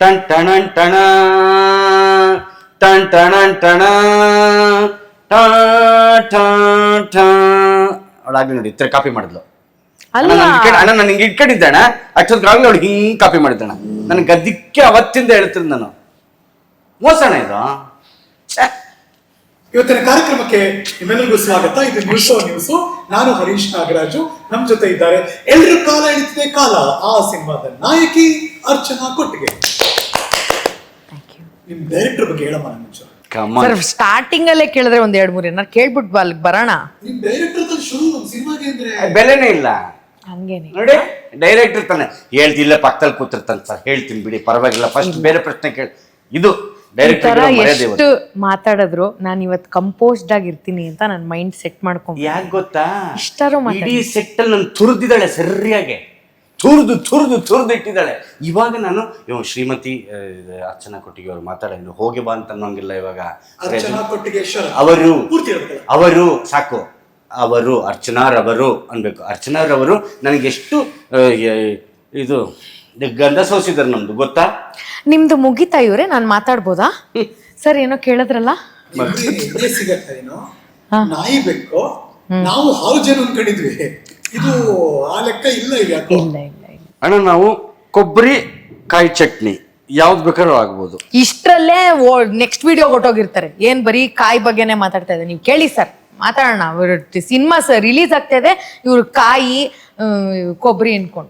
Ton ಟಣನ್ ಟಣ ton ಟಣನ್ ಟಣ ಅವಳಾಗ್ಲಿ ನೋಡಿ ಇತರ copy ಮಾಡಿದ್ಲು. ಅಲ್ಲ ಅಣ್ಣ ನಾನು ಹಿಂಗೆ ಇಟ್ಕೊಂಡಿದ್ದೆ ಅಣ್ಣ, ಅಷ್ಟೊತ್ತಿಗಾಗ್ಲಿ ಅವಳು ಹಿಂಗೆ ಕಾಪಿ ಮಾಡಿದ್ದಣ್ಣ. ನನಗೆ ಗದ್ದಕ್ಕೆ ಅವತ್ತಿಂದ ಹೇಳ್ತೀನಿ ನಾನು, ಮೋಸಣ ಇದು. ಇವತ್ತಿನ ಕಾರ್ಯಕ್ರಮಕ್ಕೆ ನಿಮ್ಮೆಲ್ಲರಿಗೂ ಸ್ವಾಗತ. ಇದು ನ್ಯೂಸು. ನಾನು ಹರೀಶ್ ನಾಗರಾಜು, ನಮ್ ಜೊತೆ ಇದ್ದಾರೆ ಎಲ್ರು ಕಾಲ ಎಳಿತಿದೆ ಕಾಲ ಆ ಸಿನಿಮಾದ ನಾಯಕಿ ಅರ್ಚನಾ ಕೊಟ್ಟಿಗೆ. ನಿಮ್ ಡೈರೆಕ್ಟರ್ ಬಗ್ಗೆ ಹೇಳಮ್ಮ ಮುಂಚೆ. ಸರ್ ಸ್ಟಾರ್ಟಿಂಗ್ ಅಲ್ಲೇ ಕೇಳಿದ್ರೆ ಒಂದ್ 2-3 ಏನಾರು ಕೇಳ್ಬಿಟ್ಟು ಅಲ್ಲಿಗೆ ಬರೋಣ. ನಿಮ್ ಡೈರೆಕ್ಟರ್ ಶುರು ಸಿನಿಮಾಗೆ ಅಂದ್ರೆ ಬೆಲೆನೇ ಇಲ್ಲ ಹಂಗೇನೆ ನೋಡಿ. ಡೈರೆಕ್ಟರ್ ತಾನೆ ಹೇಳ್ತಿಲ್ಲ, ಪಕ್ಕದಲ್ಲಿ ಕೂತಿರ್ತಾನೆ ಸರ್, ಹೇಳ್ತೀನಿ ಬಿಡಿ ಪರವಾಗಿಲ್ಲ, ಫಸ್ಟ್ ಬೇರೆ ಪ್ರಶ್ನೆ ಕೇಳಿ. ಇದು ಡೈರೆಕ್ಟರ್ ಎಷ್ಟು ಮಾತಾಡಿದ್ರು ನಾನು ಇವತ್ತು ಕಂಪೋಸ್ಡ್ ಆಗಿರ್ತೀನಿ ಅಂತ ನನ್ನ ಮೈಂಡ್ ಸೆಟ್ ಮಾಡ್ಕೊಂಡು. ಯಾಕೆ ಗೊತ್ತಾ, ಇಷ್ಟಾರು ಇಡೀ ಸೆಟ್ ಅಲ್ಲಿ ನಾನು ತುರಿದಿದ್ದಾಳೆ ಸರಿಯಾಗಿ, ತುರಿದು ಇಟ್ಟಿದ್ದಾಳೆ. ಇವಾಗ ನಾನು ಶ್ರೀಮತಿ ಅರ್ಚನಾ ಕೊಟ್ಟಿಗೆ ಅವರು ಮಾತಾಡಿದ್ರು, ಹೋಗಿ ಬಾ ಅಂತ ಅನ್ನೋಂಗಿಲ್ಲ ಇವಾಗ. ಅರ್ಚನಾ ಕೊಟ್ಟಿಗೇಶ್ವರ ಅವರು ಸಾಕು, ಅವರು ಅರ್ಚನಾರವರು ಅನ್ಬೇಕು. ಅರ್ಚನಾರವರು ನನಗೆಷ್ಟು ಇದು ಗಂಧ ಸೋಸಿದ್ರು ನಮ್ದು ಗೊತ್ತಾ. ನಿಮ್ದು ಮುಗಿತಾ ಇವ್ರೆ, ನಾನು ಮಾತಾಡ್ಬೋದಾ ಸರ್? ಏನೋ ಕೇಳಿದ್ರಲ್ಲ, ಸಿಗತ್ತೇನೋ ನಾಯಿ ಬೇಕು, ನಾವು ಹಾಲು ಜನ ಅನ್ಕೊಂಡಿದ್ವಿ, ಇದು ಆ ಲೆಕ್ಕ ಇಲ್ಲ. ಇಲ್ಲ ಅಣ್ಣ ನಾವು ಕೊಬ್ಬರಿ ಕಾಯಿ ಚಟ್ನಿ ಯಾವ್ದು ಬೇಕಾದ್ರೂ ಆಗ್ಬೋದು. ಇಷ್ಟರಲ್ಲೇ ನೆಕ್ಸ್ಟ್ ವಿಡಿಯೋ ಹೊಟ್ಟೋಗಿರ್ತಾರೆ. ಏನ್ ಬರೀ ಕಾಯಿ ಬಗ್ಗೆನೆ ಮಾತಾಡ್ತಾ ಇದೆ. ನೀವು ಕೇಳಿ ಸರ್, ಮಾತಾಡೋಣ. ಸಿನಿಮಾ ರಿಲೀಸ್ ಆಗ್ತಾ ಇದೆ, ಇವ್ರು ಕಾಯಿ ಕೊಬ್ಬರಿ ಅನ್ಕೊಂಡು